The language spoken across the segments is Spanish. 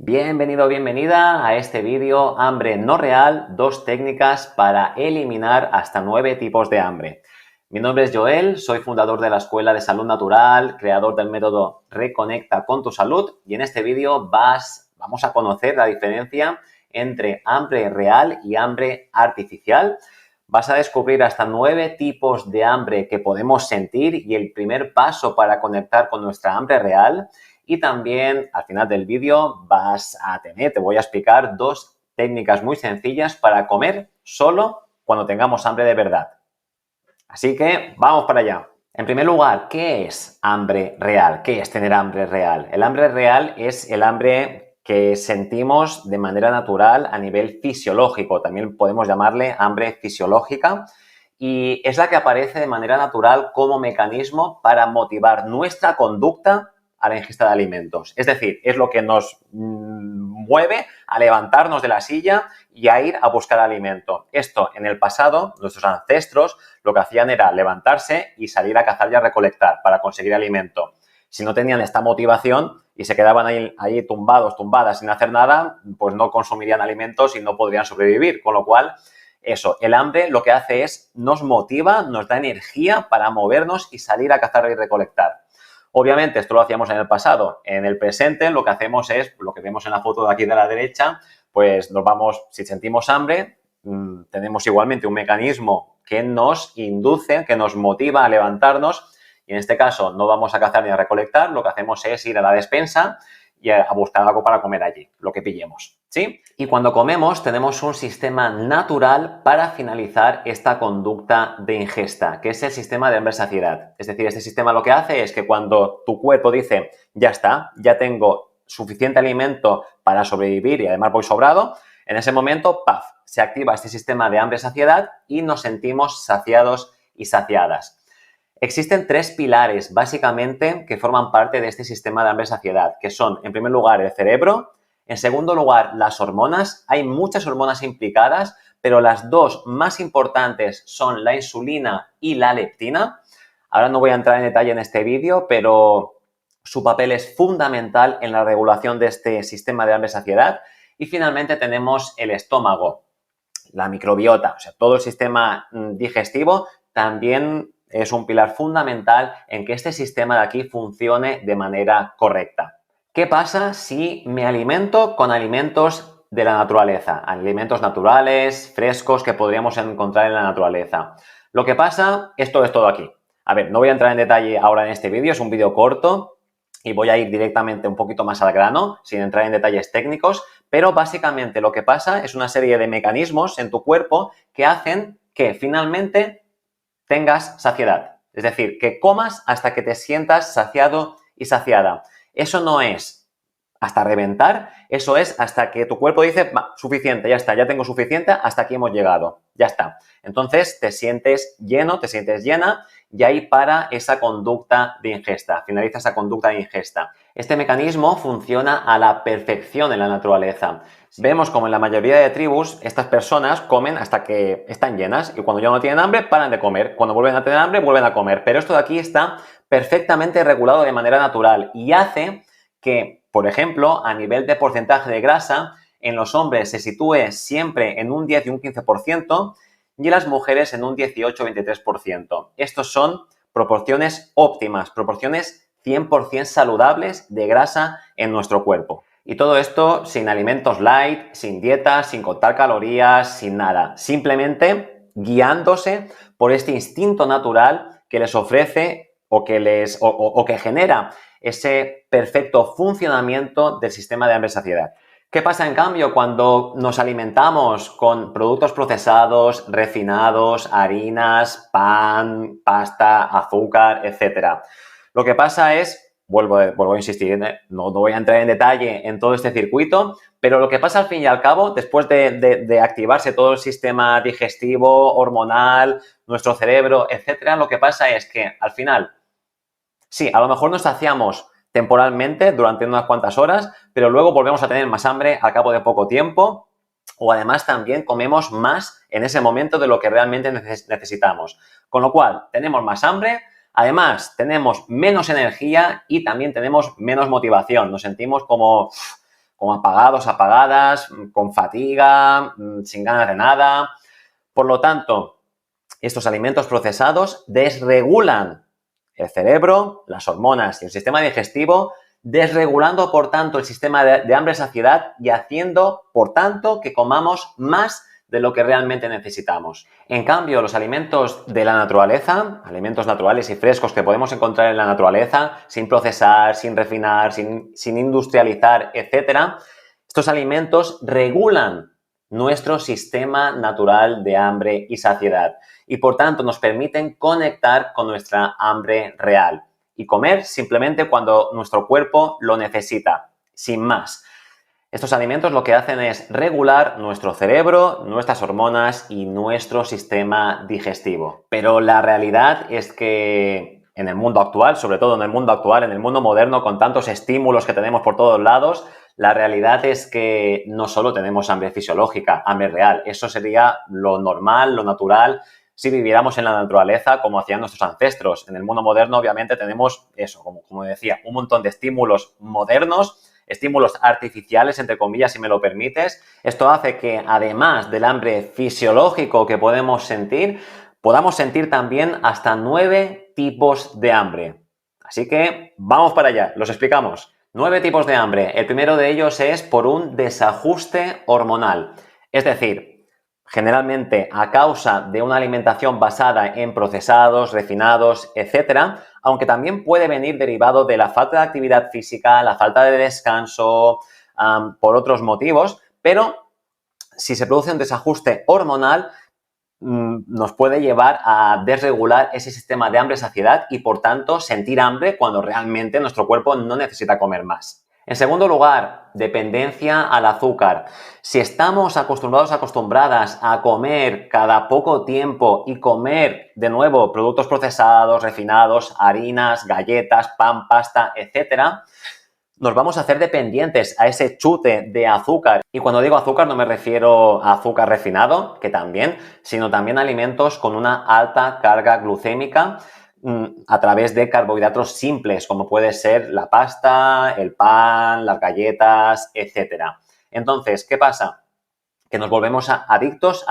Bienvenido, bienvenida a este vídeo Hambre no real, 2 técnicas para eliminar hasta 9 tipos de hambre. Mi nombre es Joel, soy fundador de la Escuela de Salud Natural, creador del método Reconecta con tu Salud y en este vídeo vamos a conocer la diferencia entre hambre real y hambre artificial. Vas a descubrir hasta 9 tipos de hambre que podemos sentir y el primer paso para conectar con nuestra hambre real. Y también al final del vídeo te voy a explicar 2 técnicas muy sencillas para comer solo cuando tengamos hambre de verdad. Así que vamos para allá. En primer lugar, ¿qué es hambre real? ¿Qué es tener hambre real? El hambre real es el hambre que sentimos de manera natural a nivel fisiológico. También podemos llamarle hambre fisiológica. Y es la que aparece de manera natural como mecanismo para motivar nuestra conducta a la ingesta de alimentos. Es decir, es lo que nos mueve a levantarnos de la silla y a ir a buscar alimento. Esto, en el pasado, nuestros ancestros lo que hacían era levantarse y salir a cazar y a recolectar para conseguir alimento. Si no tenían esta motivación y se quedaban ahí tumbadas sin hacer nada, pues no consumirían alimentos y no podrían sobrevivir. Con lo cual, el hambre lo que hace es nos motiva, nos da energía para movernos y salir a cazar y recolectar. Obviamente, esto lo hacíamos en el pasado. En el presente, lo que hacemos es, lo que vemos en la foto de aquí de la derecha, pues nos vamos, si sentimos hambre, tenemos igualmente un mecanismo que nos induce, que nos motiva a levantarnos y en este caso no vamos a cazar ni a recolectar, lo que hacemos es ir a la despensa y a buscar algo para comer allí, lo que pillemos, ¿sí? Y cuando comemos tenemos un sistema natural para finalizar esta conducta de ingesta, que es el sistema de hambre-saciedad. Es decir, este sistema lo que hace es que cuando tu cuerpo dice, ya está, ya tengo suficiente alimento para sobrevivir y además voy sobrado, en ese momento, ¡paf!, se activa este sistema de hambre-saciedad y nos sentimos saciados y saciadas. Existen 3 pilares, básicamente, que forman parte de este sistema de hambre-saciedad, que son, en primer lugar, el cerebro, en segundo lugar, las hormonas. Hay muchas hormonas implicadas, pero las 2 más importantes son la insulina y la leptina. Ahora no voy a entrar en detalle en este vídeo, pero su papel es fundamental en la regulación de este sistema de hambre-saciedad. Y finalmente tenemos el estómago, la microbiota, o sea, todo el sistema digestivo también es un pilar fundamental en que este sistema de aquí funcione de manera correcta. ¿Qué pasa si me alimento con alimentos de la naturaleza? Alimentos naturales, frescos, que podríamos encontrar en la naturaleza. Lo que pasa, esto es todo aquí. A ver, no voy a entrar en detalle ahora en este vídeo, es un vídeo corto y voy a ir directamente un poquito más al grano, sin entrar en detalles técnicos, pero básicamente lo que pasa es una serie de mecanismos en tu cuerpo que hacen que finalmente tengas saciedad. Es decir, que comas hasta que te sientas saciado y saciada. Eso no es hasta reventar, eso es hasta que tu cuerpo dice, va, suficiente, ya está, ya tengo suficiente, hasta aquí hemos llegado, ya está. Entonces te sientes lleno, te sientes llena y ahí para esa conducta de ingesta, finaliza esa conducta de ingesta. Este mecanismo funciona a la perfección en la naturaleza. Vemos como en la mayoría de tribus estas personas comen hasta que están llenas y cuando ya no tienen hambre paran de comer. Cuando vuelven a tener hambre vuelven a comer. Pero esto de aquí está perfectamente regulado de manera natural y hace que, por ejemplo, a nivel de porcentaje de grasa, en los hombres se sitúe siempre en un 10 y un 15% y en las mujeres en un 18 o 23%. Estos son proporciones óptimas, proporciones 100% saludables de grasa en nuestro cuerpo. Y todo esto sin alimentos light, sin dietas, sin contar calorías, sin nada. Simplemente guiándose por este instinto natural que les ofrece o que genera ese perfecto funcionamiento del sistema de hambre-saciedad. ¿Qué pasa, en cambio, cuando nos alimentamos con productos procesados, refinados, harinas, pan, pasta, azúcar, etcétera? Lo que pasa es, vuelvo a insistir, no voy a entrar en detalle en todo este circuito, pero lo que pasa al fin y al cabo, después de activarse todo el sistema digestivo, hormonal, nuestro cerebro, etcétera, lo que pasa es que al final, sí, a lo mejor nos saciamos temporalmente durante unas cuantas horas, pero luego volvemos a tener más hambre al cabo de poco tiempo o además también comemos más en ese momento de lo que realmente necesitamos. Con lo cual, tenemos más hambre, además tenemos menos energía y también tenemos menos motivación. Nos sentimos como como apagados, apagadas, con fatiga, sin ganas de nada. Por lo tanto, estos alimentos procesados desregulan el cerebro, las hormonas y el sistema digestivo, desregulando, por tanto, el sistema de hambre-saciedad y haciendo, por tanto, que comamos más de lo que realmente necesitamos. En cambio, los alimentos de la naturaleza, alimentos naturales y frescos que podemos encontrar en la naturaleza, sin procesar, sin refinar, sin industrializar, etc., estos alimentos regulan nuestro sistema natural de hambre y saciedad y, por tanto, nos permiten conectar con nuestra hambre real y comer simplemente cuando nuestro cuerpo lo necesita, sin más. Estos alimentos lo que hacen es regular nuestro cerebro, nuestras hormonas y nuestro sistema digestivo. Pero la realidad es que en el mundo actual, sobre todo en el mundo actual, en el mundo moderno, con tantos estímulos que tenemos por todos lados, la realidad es que no solo tenemos hambre fisiológica, hambre real. Eso sería lo normal, lo natural, si viviéramos en la naturaleza como hacían nuestros ancestros. En el mundo moderno, obviamente, tenemos eso, como decía, un montón de estímulos modernos, estímulos artificiales, entre comillas, si me lo permites. Esto hace que, además del hambre fisiológico que podemos sentir, podamos sentir también hasta 9 tipos de hambre. Así que vamos para allá, los explicamos. 9 tipos de hambre. El primero de ellos es por un desajuste hormonal. Es decir, generalmente a causa de una alimentación basada en procesados, refinados, etc., aunque también puede venir derivado de la falta de actividad física, la falta de descanso, por otros motivos, pero si se produce un desajuste hormonal, nos puede llevar a desregular ese sistema de hambre-saciedad y, por tanto, sentir hambre cuando realmente nuestro cuerpo no necesita comer más. En segundo lugar, dependencia al azúcar. Si estamos acostumbradas a comer cada poco tiempo y comer de nuevo productos procesados, refinados, harinas, galletas, pan, pasta, etc., nos vamos a hacer dependientes a ese chute de azúcar. Y cuando digo azúcar no me refiero a azúcar refinado, que también, sino también a alimentos con una alta carga glucémica a través de carbohidratos simples, como puede ser la pasta, el pan, las galletas, etc. Entonces, ¿qué pasa? Que nos volvemos adictas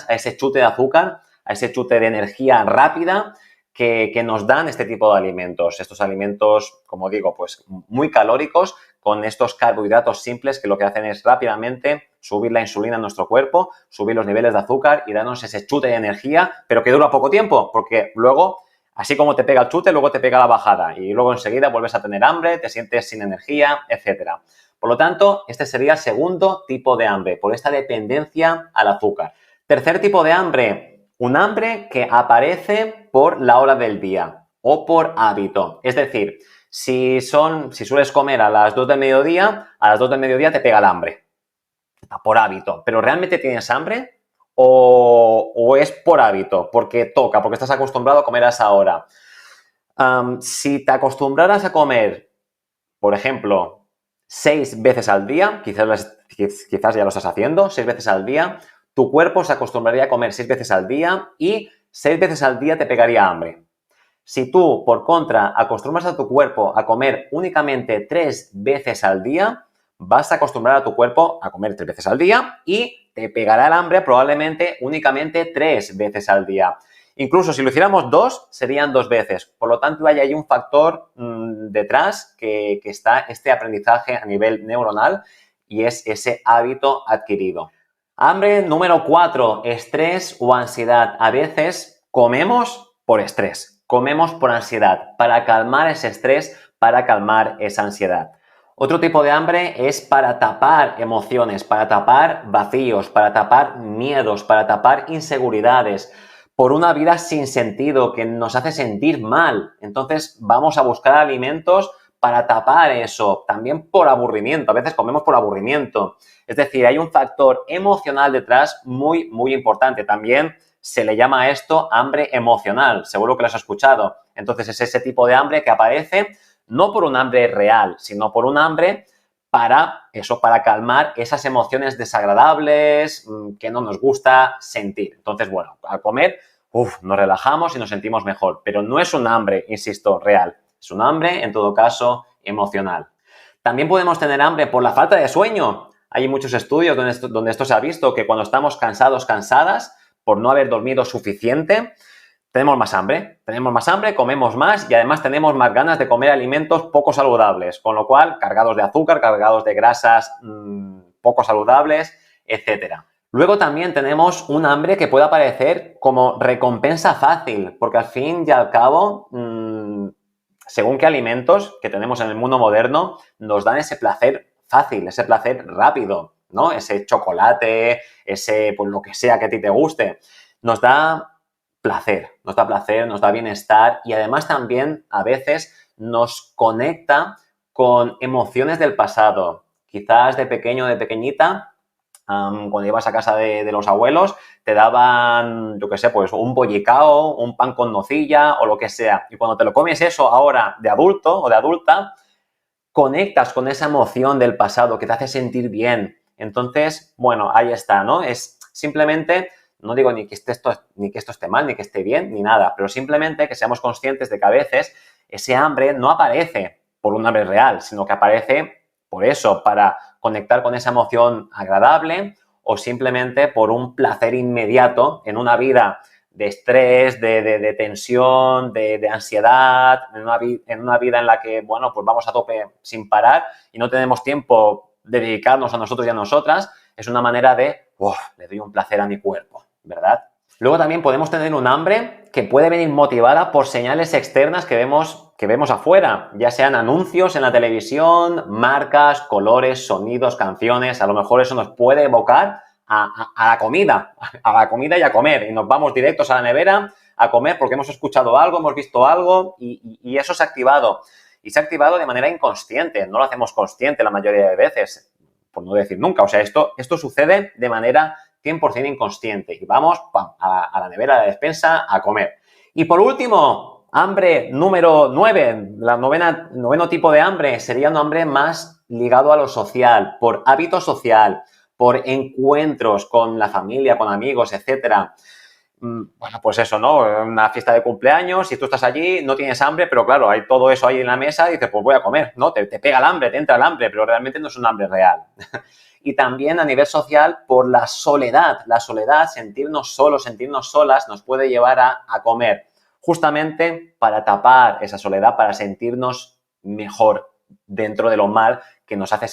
a ese chute de azúcar, a ese chute de energía rápida que nos dan este tipo de alimentos. Estos alimentos, como digo, pues muy calóricos, con estos carbohidratos simples que lo que hacen es rápidamente subir la insulina en nuestro cuerpo, subir los niveles de azúcar y darnos ese chute de energía, pero que dura poco tiempo, porque luego, así como te pega el chute, luego te pega la bajada y luego enseguida vuelves a tener hambre, te sientes sin energía, etcétera. Por lo tanto, este sería el segundo tipo de hambre, por esta dependencia al azúcar. Tercer tipo de hambre, un hambre que aparece por la hora del día o por hábito. Es decir, si sueles comer a las 2 del mediodía, a las 2 del mediodía te pega el hambre, por hábito. ¿Pero realmente tienes hambre? ¿O es por hábito? Porque toca, porque estás acostumbrado a comer a esa hora. Si te acostumbraras a comer, por ejemplo, 6 veces al día, quizás ya lo estás haciendo, 6 veces al día, tu cuerpo se acostumbraría a comer 6 veces al día y 6 veces al día te pegaría hambre. Si tú, por contra, acostumbras a tu cuerpo a comer únicamente 3 veces al día, vas a acostumbrar a tu cuerpo a comer 3 veces al día y te pegará el hambre probablemente únicamente 3 veces al día. Incluso si lo hiciéramos 2, serían 2 veces. Por lo tanto, hay ahí un factor detrás que está este aprendizaje a nivel neuronal y es ese hábito adquirido. Hambre número 4, estrés o ansiedad. A veces comemos por estrés, comemos por ansiedad, para calmar ese estrés, para calmar esa ansiedad. Otro tipo de hambre es para tapar emociones, para tapar vacíos, para tapar miedos, para tapar inseguridades, por una vida sin sentido que nos hace sentir mal. Entonces vamos a buscar alimentos para tapar eso, también por aburrimiento. A veces comemos por aburrimiento. Es decir, hay un factor emocional detrás muy, muy importante. También se le llama a esto hambre emocional. Seguro que lo has escuchado. Entonces es ese tipo de hambre que aparece no por un hambre real, sino por un hambre para calmar esas emociones desagradables que no nos gusta sentir. Entonces, bueno, al comer, nos relajamos y nos sentimos mejor. Pero no es un hambre, insisto, real. Es un hambre, en todo caso, emocional. También podemos tener hambre por la falta de sueño. Hay muchos estudios donde esto se ha visto, que cuando estamos cansados, cansadas, por no haber dormido suficiente, tenemos más hambre, comemos más y además tenemos más ganas de comer alimentos poco saludables, con lo cual cargados de azúcar, cargados de grasas poco saludables, etcétera. Luego también tenemos un hambre que puede aparecer como recompensa fácil, porque al fin y al cabo, según qué alimentos que tenemos en el mundo moderno, nos dan ese placer fácil, ese placer rápido, ¿no? Ese chocolate, ese, pues lo que sea que a ti te guste, nos da placer, nos da bienestar y además también a veces nos conecta con emociones del pasado. Quizás de pequeño o de pequeñita, cuando ibas a casa de los abuelos, te daban, yo qué sé, pues un bollicao, un pan con nocilla o lo que sea. Y cuando te lo comes eso ahora de adulto o de adulta, conectas con esa emoción del pasado que te hace sentir bien. Entonces, bueno, ahí está, ¿no? Es simplemente, no digo ni que esto esté mal, ni que esté bien, ni nada, pero simplemente que seamos conscientes de que a veces ese hambre no aparece por un hambre real, sino que aparece por eso, para conectar con esa emoción agradable o simplemente por un placer inmediato en una vida de estrés, de tensión, de ansiedad, en una vida en la que, bueno, pues vamos a tope sin parar y no tenemos tiempo de dedicarnos a nosotros y a nosotras, es una manera de, le doy un placer a mi cuerpo, ¿verdad? Luego también podemos tener un hambre que puede venir motivada por señales externas que vemos afuera, ya sean anuncios en la televisión, marcas, colores, sonidos, canciones. A lo mejor eso nos puede evocar a la comida y a comer. Y nos vamos directos a la nevera a comer porque hemos escuchado algo, hemos visto algo y eso se ha activado. Y se ha activado de manera inconsciente, no lo hacemos consciente la mayoría de veces, por no decir nunca. O sea, esto sucede de manera 100% inconsciente y vamos a la nevera de la despensa a comer. Y por último, hambre número 9, noveno tipo de hambre sería un hambre más ligado a lo social, por hábito social, por encuentros con la familia, con amigos, etcétera. Bueno, pues eso, ¿no? Una fiesta de cumpleaños y tú estás allí, no tienes hambre, pero claro, hay todo eso ahí en la mesa y dices, pues voy a comer, ¿no? Te pega el hambre, te entra el hambre, pero realmente no es un hambre real. Y también a nivel social por la soledad. La soledad, sentirnos solos, sentirnos solas, nos puede llevar a comer, justamente para tapar esa soledad, para sentirnos mejor dentro de lo mal que nos hace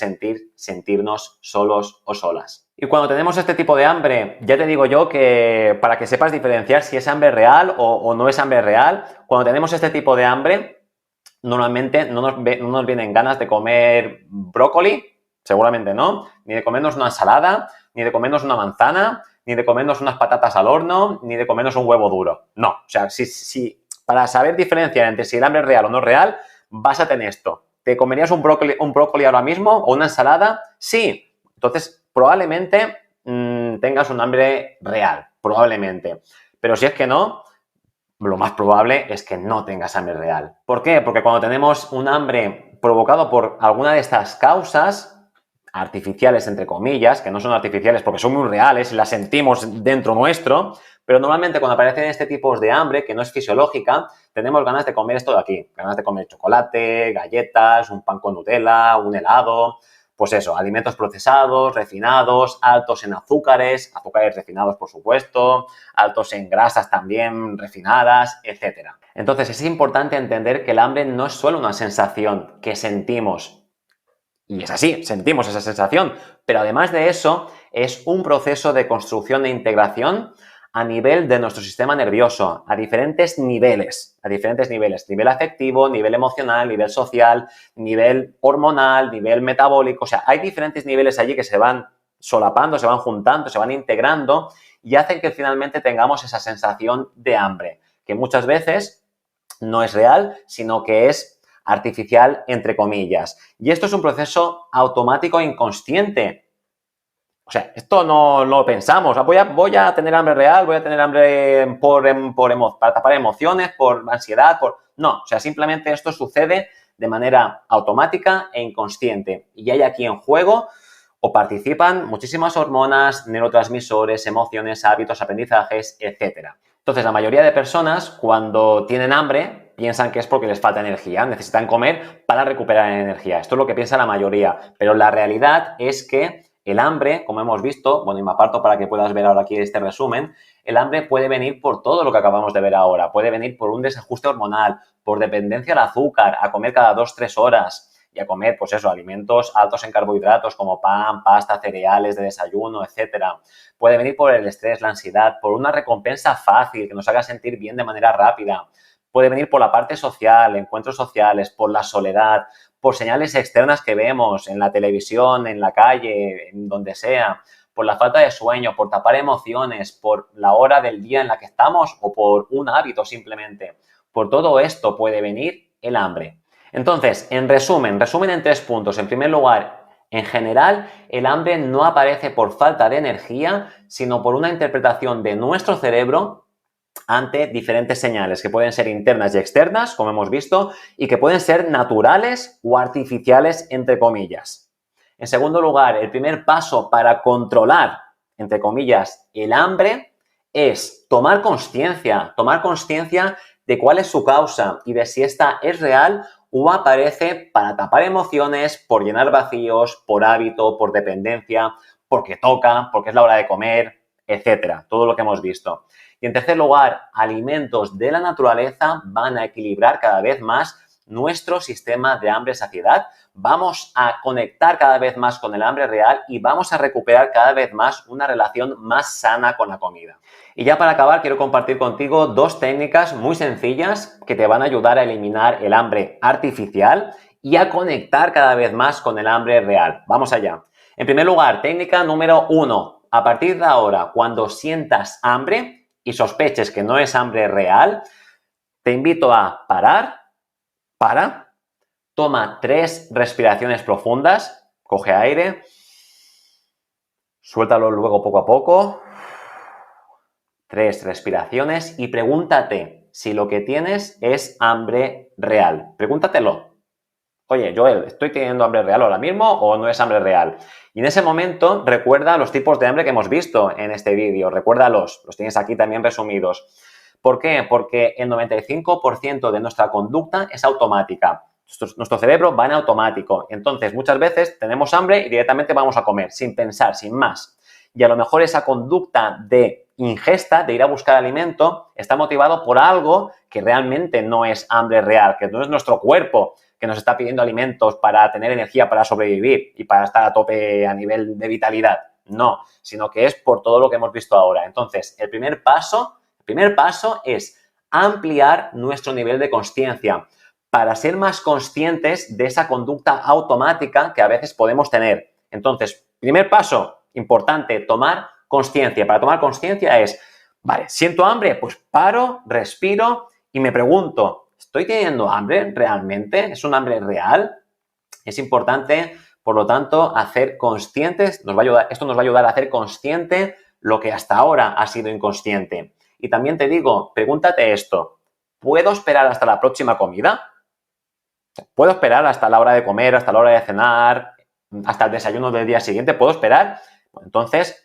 sentirnos solos o solas. Y cuando tenemos este tipo de hambre, ya te digo yo que para que sepas diferenciar si es hambre real o no es hambre real, cuando tenemos este tipo de hambre, normalmente no nos vienen ganas de comer brócoli, seguramente no, ni de comernos una ensalada, ni de comernos una manzana, ni de comernos unas patatas al horno, ni de comernos un huevo duro. No, o sea, si para saber diferenciar entre si el hambre es real o no es real, básate en esto. ¿Te comerías un brócoli ahora mismo o una ensalada? Sí. Entonces, probablemente tengas un hambre real, probablemente. Pero si es que no, lo más probable es que no tengas hambre real. ¿Por qué? Porque cuando tenemos un hambre provocado por alguna de estas causas artificiales, entre comillas, que no son artificiales porque son muy reales y las sentimos dentro nuestro, pero normalmente cuando aparecen este tipo de hambre, que no es fisiológica, tenemos ganas de comer esto de aquí, ganas de comer chocolate, galletas, un pan con Nutella, un helado, pues eso, alimentos procesados, refinados, altos en azúcares refinados por supuesto, altos en grasas también refinadas, etc. Entonces es importante entender que el hambre no es solo una sensación que sentimos, y es así, sentimos esa sensación, pero además de eso es un proceso de construcción e integración a nivel de nuestro sistema nervioso, a diferentes niveles, nivel afectivo, nivel emocional, nivel social, nivel hormonal, nivel metabólico, o sea, hay diferentes niveles allí que se van solapando, se van juntando, se van integrando y hacen que finalmente tengamos esa sensación de hambre, que muchas veces no es real, sino que es artificial, entre comillas. Y esto es un proceso automático e inconsciente. O sea, esto no lo pensamos. Voy a tener hambre real, voy a tener hambre para tapar emociones, por ansiedad, No, o sea, simplemente esto sucede de manera automática e inconsciente. Y hay aquí en juego o participan muchísimas hormonas, neurotransmisores, emociones, hábitos, aprendizajes, etc. Entonces, la mayoría de personas, cuando tienen hambre, piensan que es porque les falta energía, necesitan comer para recuperar energía. Esto es lo que piensa la mayoría, pero la realidad es que el hambre, como hemos visto, bueno, y me aparto para que puedas ver ahora aquí este resumen, el hambre puede venir por todo lo que acabamos de ver ahora, puede venir por un desajuste hormonal, por dependencia al azúcar, a comer cada 2-3 horas y a comer, pues eso, alimentos altos en carbohidratos como pan, pasta, cereales de desayuno, etcétera. Puede venir por el estrés, la ansiedad, por una recompensa fácil que nos haga sentir bien de manera rápida. Puede venir por la parte social, encuentros sociales, por la soledad, por señales externas que vemos en la televisión, en la calle, en donde sea, por la falta de sueño, por tapar emociones, por la hora del día en la que estamos o por un hábito simplemente. Por todo esto puede venir el hambre. Entonces, en resumen en 3 puntos. En primer lugar, en general, el hambre no aparece por falta de energía, sino por una interpretación de nuestro cerebro ante diferentes señales que pueden ser internas y externas, como hemos visto, y que pueden ser naturales o artificiales, entre comillas. En segundo lugar, el primer paso para controlar, entre comillas, el hambre es tomar conciencia de cuál es su causa y de si esta es real o aparece para tapar emociones, por llenar vacíos, por hábito, por dependencia, porque toca, porque es la hora de comer, etcétera. Todo lo que hemos visto. Y en tercer lugar, alimentos de la naturaleza van a equilibrar cada vez más nuestro sistema de hambre-saciedad. Vamos a conectar cada vez más con el hambre real y vamos a recuperar cada vez más una relación más sana con la comida. Y ya para acabar, quiero compartir contigo 2 técnicas muy sencillas que te van a ayudar a eliminar el hambre artificial y a conectar cada vez más con el hambre real. Vamos allá. En primer lugar, técnica número 1. A partir de ahora, cuando sientas hambre y sospeches que no es hambre real, te invito a parar, toma 3 respiraciones profundas, coge aire, suéltalo luego poco a poco, 3 respiraciones y pregúntate si lo que tienes es hambre real. Pregúntatelo. Oye, Joel, ¿estoy teniendo hambre real ahora mismo o no es hambre real? Y en ese momento recuerda los tipos de hambre que hemos visto en este vídeo. Recuérdalos, los tienes aquí también resumidos. ¿Por qué? Porque el 95% de nuestra conducta es automática. Nuestro cerebro va en automático. Entonces, muchas veces tenemos hambre y directamente vamos a comer, sin pensar, sin más. Y a lo mejor esa conducta de ingesta, de ir a buscar alimento, está motivado por algo que realmente no es hambre real, que no es nuestro cuerpo que nos está pidiendo alimentos para tener energía para sobrevivir y para estar a tope a nivel de vitalidad. No, sino que es por todo lo que hemos visto ahora. Entonces, el primer paso es ampliar nuestro nivel de consciencia para ser más conscientes de esa conducta automática que a veces podemos tener. Entonces, primer paso, importante, tomar conciencia. Para tomar conciencia es, vale, ¿siento hambre? Pues paro, respiro y me pregunto, ¿estoy teniendo hambre realmente? ¿Es un hambre real? Es importante, por lo tanto, hacer conscientes, esto nos va a ayudar a hacer consciente lo que hasta ahora ha sido inconsciente. Y también te digo, pregúntate esto, ¿puedo esperar hasta la próxima comida? ¿Puedo esperar hasta la hora de comer, hasta la hora de cenar, hasta el desayuno del día siguiente? ¿Puedo esperar? Bueno, entonces,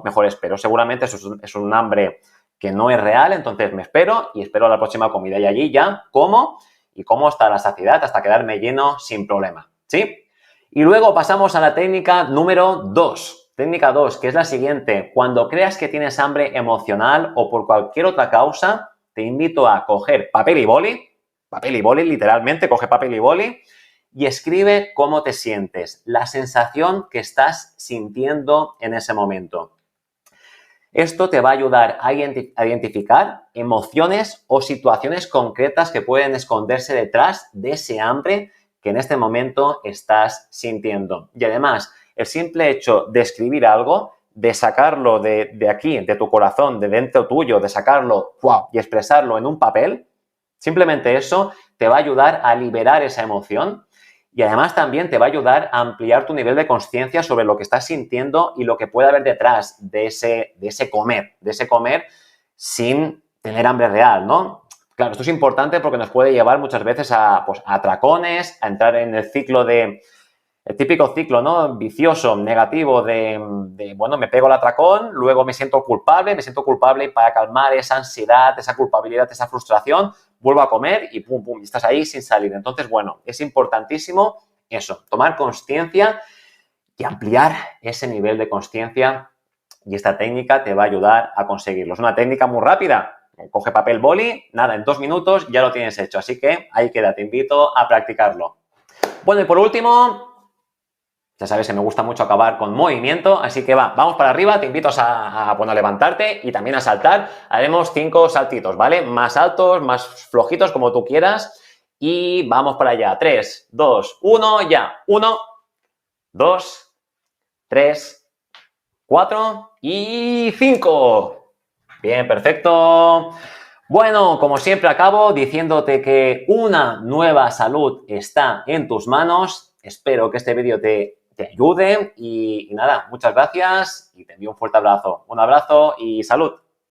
mejor espero. Seguramente eso es un hambre que no es real, entonces me espero y espero a la próxima comida. Y allí ya como y como hasta la saciedad, hasta quedarme lleno sin problema, ¿sí? Y luego pasamos a la técnica número 2. Técnica 2, que es la siguiente. Cuando creas que tienes hambre emocional o por cualquier otra causa, te invito a coger papel y boli, literalmente, coge papel y boli y escribe cómo te sientes, la sensación que estás sintiendo en ese momento. Esto te va a ayudar a identificar emociones o situaciones concretas que pueden esconderse detrás de ese hambre que en este momento estás sintiendo. Y además, el simple hecho de escribir algo, de sacarlo de aquí, de tu corazón, de dentro tuyo, de sacarlo y expresarlo en un papel, simplemente eso te va a ayudar a liberar esa emoción y además también te va a ayudar a ampliar tu nivel de conciencia sobre lo que estás sintiendo y lo que puede haber detrás de ese comer sin tener hambre real, ¿no? Claro, esto es importante porque nos puede llevar muchas veces a atracones, a entrar en el ciclo de el típico ciclo, ¿no? Vicioso, negativo bueno, me pego el atracón, luego me siento culpable y para calmar esa ansiedad, esa culpabilidad, esa frustración, vuelvo a comer y pum, pum, y estás ahí sin salir. Entonces, bueno, es importantísimo eso, tomar consciencia y ampliar ese nivel de consciencia y esta técnica te va a ayudar a conseguirlo. Es una técnica muy rápida. Coge papel, boli, nada, en 2 minutos ya lo tienes hecho. Así que ahí queda, te invito a practicarlo. Bueno, y por último, ya sabes que me gusta mucho acabar con movimiento, así que vamos para arriba, te invito bueno, a levantarte y también a saltar. Haremos 5 saltitos, ¿vale? Más altos, más flojitos, como tú quieras. Y vamos para allá. 3, 2, 1, ya. 1, 2, 3, 4 y 5. Bien, perfecto. Bueno, como siempre acabo diciéndote que una nueva salud está en tus manos. Espero que este vídeo te ayude y nada, muchas gracias y te envío un fuerte abrazo. Un abrazo y salud.